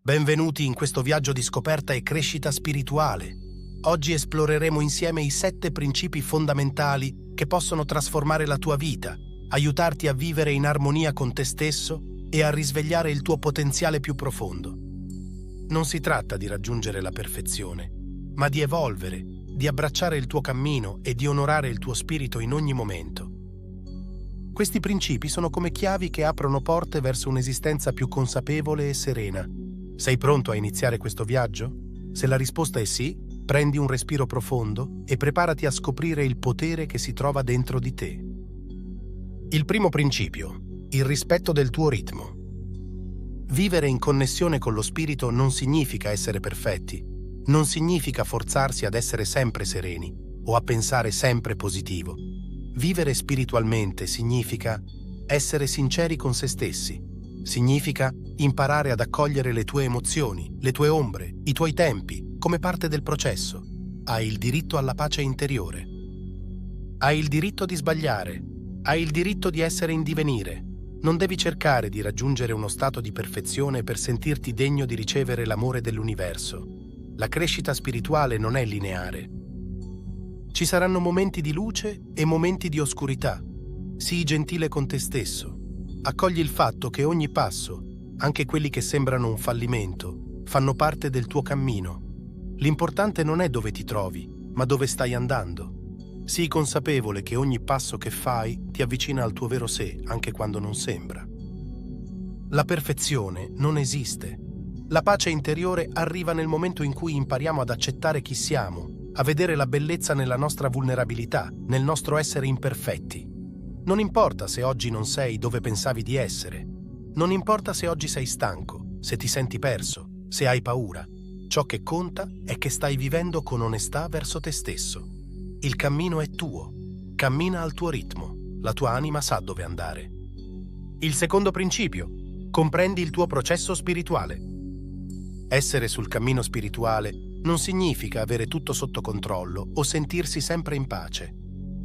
Benvenuti in questo viaggio di scoperta e crescita spirituale. Oggi esploreremo insieme i 7 principi fondamentali che possono trasformare la tua vita, aiutarti a vivere in armonia con te stesso e a risvegliare il tuo potenziale più profondo. Non si tratta di raggiungere la perfezione, ma di evolvere, di abbracciare il tuo cammino e di onorare il tuo spirito in ogni momento. Questi principi sono come chiavi che aprono porte verso un'esistenza più consapevole e serena. Sei pronto a iniziare questo viaggio? Se la risposta è sì, prendi un respiro profondo e preparati a scoprire il potere che si trova dentro di te. Il primo principio: il rispetto del tuo ritmo. Vivere in connessione con lo spirito non significa essere perfetti, non significa forzarsi ad essere sempre sereni o a pensare sempre positivo. Vivere spiritualmente significa essere sinceri con se stessi. Significa imparare ad accogliere le tue emozioni, le tue ombre, i tuoi tempi, come parte del processo. Hai il diritto alla pace interiore. Hai il diritto di sbagliare. Hai il diritto di essere in divenire. Non devi cercare di raggiungere uno stato di perfezione per sentirti degno di ricevere l'amore dell'universo. La crescita spirituale non è lineare. Ci saranno momenti di luce e momenti di oscurità. Sii gentile con te stesso. Accogli il fatto che ogni passo, anche quelli che sembrano un fallimento, fanno parte del tuo cammino. L'importante non è dove ti trovi, ma dove stai andando. Sii consapevole che ogni passo che fai ti avvicina al tuo vero sé, anche quando non sembra. La perfezione non esiste. La pace interiore arriva nel momento in cui impariamo ad accettare chi siamo, a vedere la bellezza nella nostra vulnerabilità, nel nostro essere imperfetti. Non importa se oggi non sei dove pensavi di essere. Non importa se oggi sei stanco, se ti senti perso, se hai paura. Ciò che conta è che stai vivendo con onestà verso te stesso. Il cammino è tuo. Cammina al tuo ritmo. La tua anima sa dove andare. Il secondo principio: comprendi il tuo processo spirituale. Essere sul cammino spirituale non significa avere tutto sotto controllo o sentirsi sempre in pace.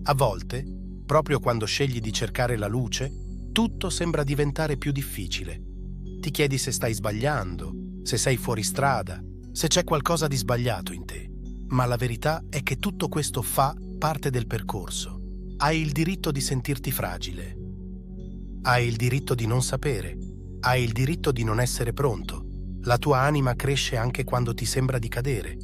A volte, proprio quando scegli di cercare la luce, tutto sembra diventare più difficile. Ti chiedi se stai sbagliando, se sei fuori strada, se c'è qualcosa di sbagliato in te. Ma la verità è che tutto questo fa parte del percorso. Hai il diritto di sentirti fragile. Hai il diritto di non sapere. Hai il diritto di non essere pronto. La tua anima cresce anche quando ti sembra di cadere.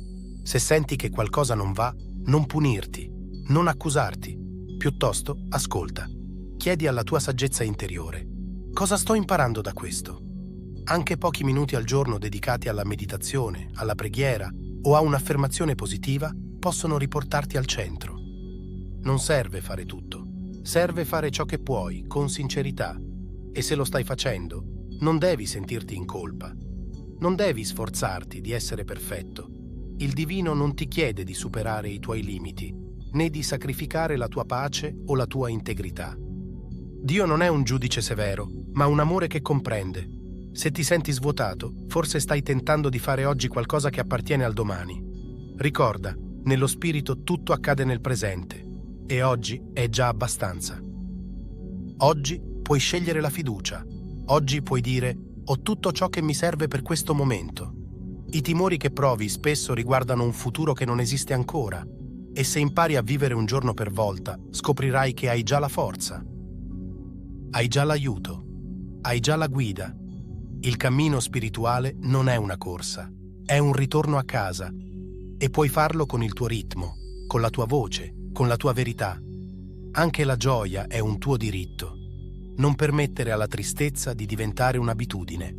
Se senti che qualcosa non va, non punirti, non accusarti. Piuttosto, ascolta. Chiedi alla tua saggezza interiore: cosa sto imparando da questo? Anche pochi minuti al giorno dedicati alla meditazione, alla preghiera o a un'affermazione positiva possono riportarti al centro. Non serve fare tutto. Serve fare ciò che puoi, con sincerità. E se lo stai facendo, non devi sentirti in colpa. Non devi sforzarti di essere perfetto. Il divino non ti chiede di superare i tuoi limiti, né di sacrificare la tua pace o la tua integrità. Dio non è un giudice severo, ma un amore che comprende. Se ti senti svuotato, forse stai tentando di fare oggi qualcosa che appartiene al domani. Ricorda, nello spirito tutto accade nel presente, e oggi è già abbastanza. Oggi puoi scegliere la fiducia. Oggi puoi dire: ho tutto ciò che mi serve per questo momento. I timori che provi spesso riguardano un futuro che non esiste ancora. E se impari a vivere un giorno per volta, scoprirai che hai già la forza. Hai già l'aiuto. Hai già la guida. Il cammino spirituale non è una corsa, è un ritorno a casa. E puoi farlo con il tuo ritmo, con la tua voce, con la tua verità. Anche la gioia è un tuo diritto. Non permettere alla tristezza di diventare un'abitudine.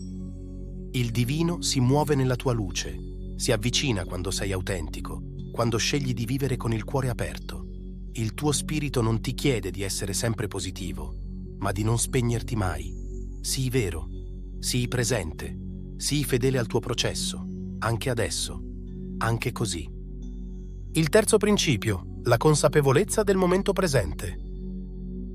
Il divino si muove nella tua luce, si avvicina quando sei autentico, quando scegli di vivere con il cuore aperto. Il tuo spirito non ti chiede di essere sempre positivo, ma di non spegnerti mai. Sii vero, sii presente, sii fedele al tuo processo, anche adesso, anche così. Il terzo principio: la consapevolezza del momento presente.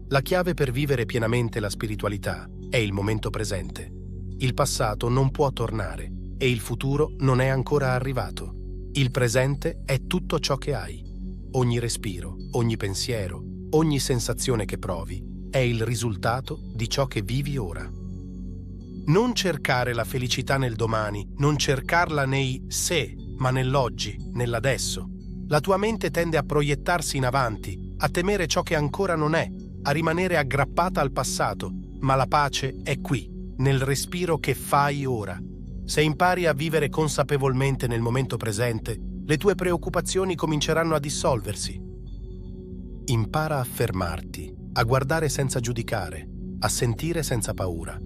La chiave per vivere pienamente la spiritualità è il momento presente. Il passato non può tornare e il futuro non è ancora arrivato. Il presente è tutto ciò che hai. Ogni respiro, ogni pensiero, ogni sensazione che provi è il risultato di ciò che vivi ora. Non cercare la felicità nel domani, non cercarla nei se, ma nell'oggi, nell'adesso. La tua mente tende a proiettarsi in avanti, a temere ciò che ancora non è, a rimanere aggrappata al passato, ma la pace è qui, nel respiro che fai ora. Se impari a vivere consapevolmente nel momento presente, le tue preoccupazioni cominceranno a dissolversi. Impara a fermarti, a guardare senza giudicare, a sentire senza paura.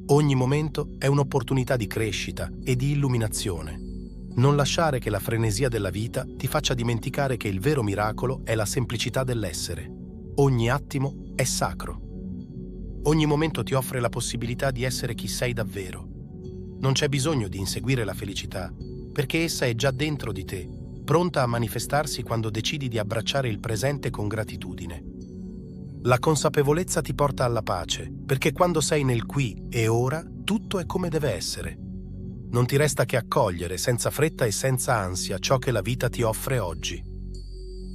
Ogni momento è un'opportunità di crescita e di illuminazione. Non lasciare che la frenesia della vita ti faccia dimenticare che il vero miracolo è la semplicità dell'essere. Ogni attimo è sacro. Ogni momento ti offre la possibilità di essere chi sei davvero. Non c'è bisogno di inseguire la felicità, perché essa è già dentro di te, pronta a manifestarsi quando decidi di abbracciare il presente con gratitudine. La consapevolezza ti porta alla pace, perché quando sei nel qui e ora, tutto è come deve essere. Non ti resta che accogliere senza fretta e senza ansia ciò che la vita ti offre oggi.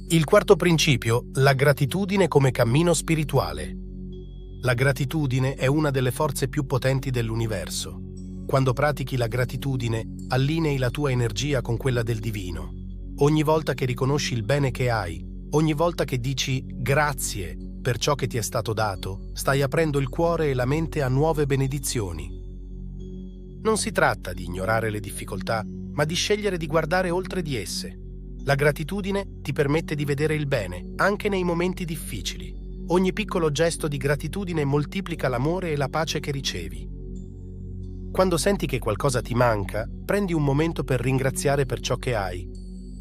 Il quarto principio, la gratitudine come cammino spirituale. La gratitudine è una delle forze più potenti dell'universo. Quando pratichi la gratitudine, allinei la tua energia con quella del divino. Ogni volta che riconosci il bene che hai, ogni volta che dici grazie per ciò che ti è stato dato, stai aprendo il cuore e la mente a nuove benedizioni. Non si tratta di ignorare le difficoltà, ma di scegliere di guardare oltre di esse. La gratitudine ti permette di vedere il bene, anche nei momenti difficili. Ogni piccolo gesto di gratitudine moltiplica l'amore e la pace che ricevi. Quando senti che qualcosa ti manca, prendi un momento per ringraziare per ciò che hai.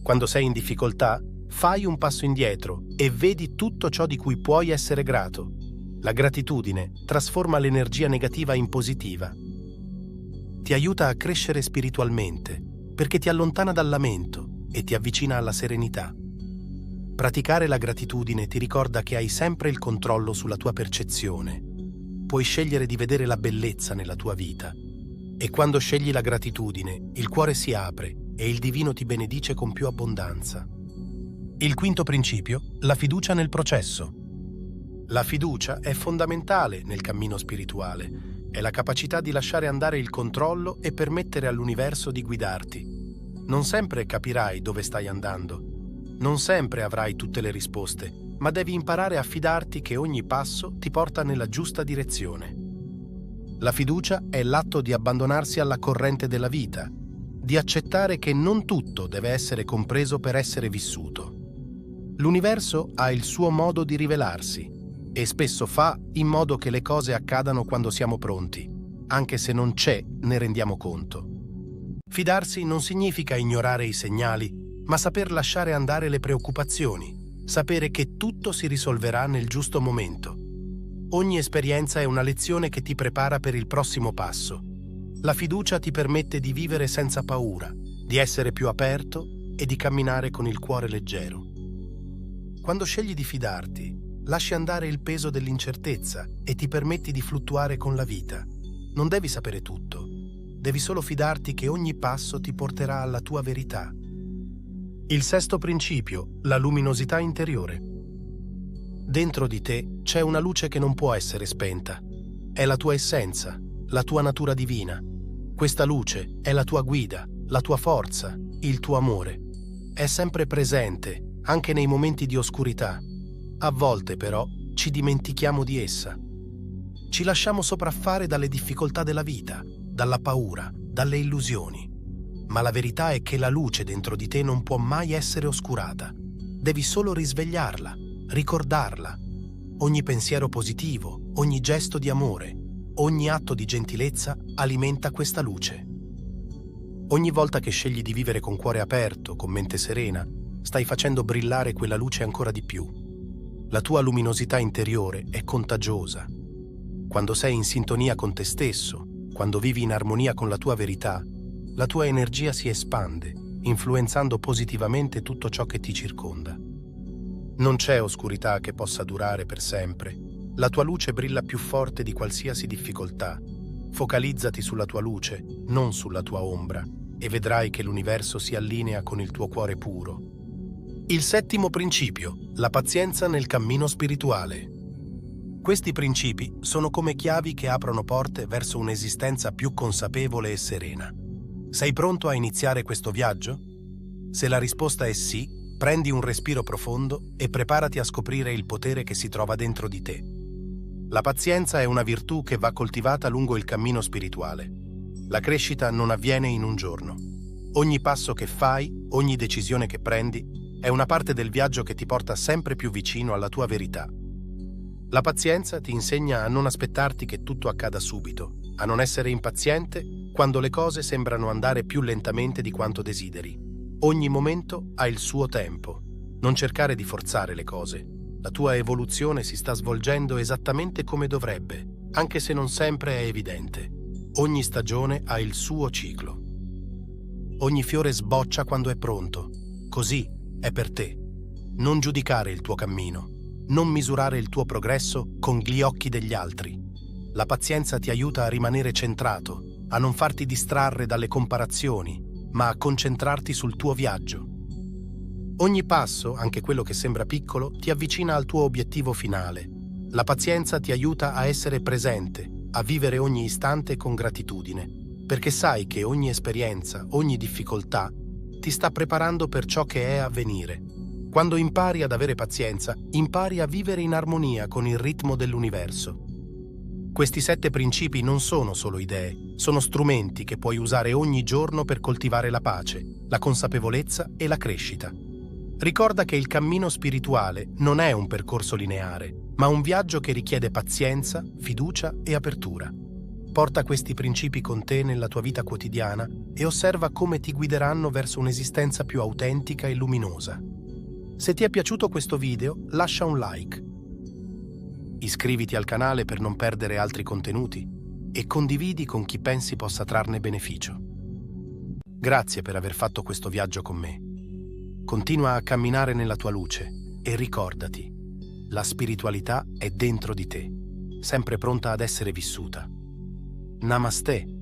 Quando sei in difficoltà, fai un passo indietro e vedi tutto ciò di cui puoi essere grato. La gratitudine trasforma l'energia negativa in positiva. Ti aiuta a crescere spiritualmente, perché ti allontana dal lamento e ti avvicina alla serenità. Praticare la gratitudine ti ricorda che hai sempre il controllo sulla tua percezione. Puoi scegliere di vedere la bellezza nella tua vita. E quando scegli la gratitudine, il cuore si apre e il divino ti benedice con più abbondanza. Il quinto principio, la fiducia nel processo. La fiducia è fondamentale nel cammino spirituale. È la capacità di lasciare andare il controllo e permettere all'universo di guidarti. Non sempre capirai dove stai andando. Non sempre avrai tutte le risposte, ma devi imparare a fidarti che ogni passo ti porta nella giusta direzione. La fiducia è l'atto di abbandonarsi alla corrente della vita, di accettare che non tutto deve essere compreso per essere vissuto. L'universo ha il suo modo di rivelarsi e spesso fa in modo che le cose accadano quando siamo pronti, anche se non c'è, ne rendiamo conto. Fidarsi non significa ignorare i segnali, ma saper lasciare andare le preoccupazioni, sapere che tutto si risolverà nel giusto momento. Ogni esperienza è una lezione che ti prepara per il prossimo passo. La fiducia ti permette di vivere senza paura, di essere più aperto e di camminare con il cuore leggero. Quando scegli di fidarti, lasci andare il peso dell'incertezza e ti permetti di fluttuare con la vita. Non devi sapere tutto, devi solo fidarti che ogni passo ti porterà alla tua verità. Il sesto principio, la luminosità interiore. Dentro di te c'è una luce che non può essere spenta. È la tua essenza, la tua natura divina. Questa luce è la tua guida, la tua forza, il tuo amore. È sempre presente, anche nei momenti di oscurità. A volte, però, ci dimentichiamo di essa. Ci lasciamo sopraffare dalle difficoltà della vita, dalla paura, dalle illusioni. Ma la verità è che la luce dentro di te non può mai essere oscurata. Devi solo risvegliarla, ricordarla. Ogni pensiero positivo, ogni gesto di amore, ogni atto di gentilezza alimenta questa luce. Ogni volta che scegli di vivere con cuore aperto, con mente serena, stai facendo brillare quella luce ancora di più. La tua luminosità interiore è contagiosa. Quando sei in sintonia con te stesso, quando vivi in armonia con la tua verità, la tua energia si espande, influenzando positivamente tutto ciò che ti circonda. Non c'è oscurità che possa durare per sempre. La tua luce brilla più forte di qualsiasi difficoltà. Focalizzati sulla tua luce, non sulla tua ombra, e vedrai che l'universo si allinea con il tuo cuore puro. Il settimo principio, la pazienza nel cammino spirituale. Questi principi sono come chiavi che aprono porte verso un'esistenza più consapevole e serena. Sei pronto a iniziare questo viaggio? Se la risposta è sì, prendi un respiro profondo e preparati a scoprire il potere che si trova dentro di te. La pazienza è una virtù che va coltivata lungo il cammino spirituale. La crescita non avviene in un giorno. Ogni passo che fai, ogni decisione che prendi, è una parte del viaggio che ti porta sempre più vicino alla tua verità. La pazienza ti insegna a non aspettarti che tutto accada subito, a non essere impaziente quando le cose sembrano andare più lentamente di quanto desideri. Ogni momento ha il suo tempo. Non cercare di forzare le cose. La tua evoluzione si sta svolgendo esattamente come dovrebbe, anche se non sempre è evidente. Ogni stagione ha il suo ciclo. Ogni fiore sboccia quando è pronto. Così è per te. Non giudicare il tuo cammino. Non misurare il tuo progresso con gli occhi degli altri. La pazienza ti aiuta a rimanere centrato, a non farti distrarre dalle comparazioni, ma a concentrarti sul tuo viaggio. Ogni passo, anche quello che sembra piccolo, ti avvicina al tuo obiettivo finale. La pazienza ti aiuta a essere presente, a vivere ogni istante con gratitudine, perché sai che ogni esperienza, ogni difficoltà ti sta preparando per ciò che è a venire. Quando impari ad avere pazienza, impari a vivere in armonia con il ritmo dell'universo. Questi 7 principi non sono solo idee, sono strumenti che puoi usare ogni giorno per coltivare la pace, la consapevolezza e la crescita. Ricorda che il cammino spirituale non è un percorso lineare, ma un viaggio che richiede pazienza, fiducia e apertura. Porta questi principi con te nella tua vita quotidiana e osserva come ti guideranno verso un'esistenza più autentica e luminosa. Se ti è piaciuto questo video, lascia un like. Iscriviti al canale per non perdere altri contenuti e condividi con chi pensi possa trarne beneficio. Grazie per aver fatto questo viaggio con me. Continua a camminare nella tua luce e ricordati, la spiritualità è dentro di te, sempre pronta ad essere vissuta. Namaste.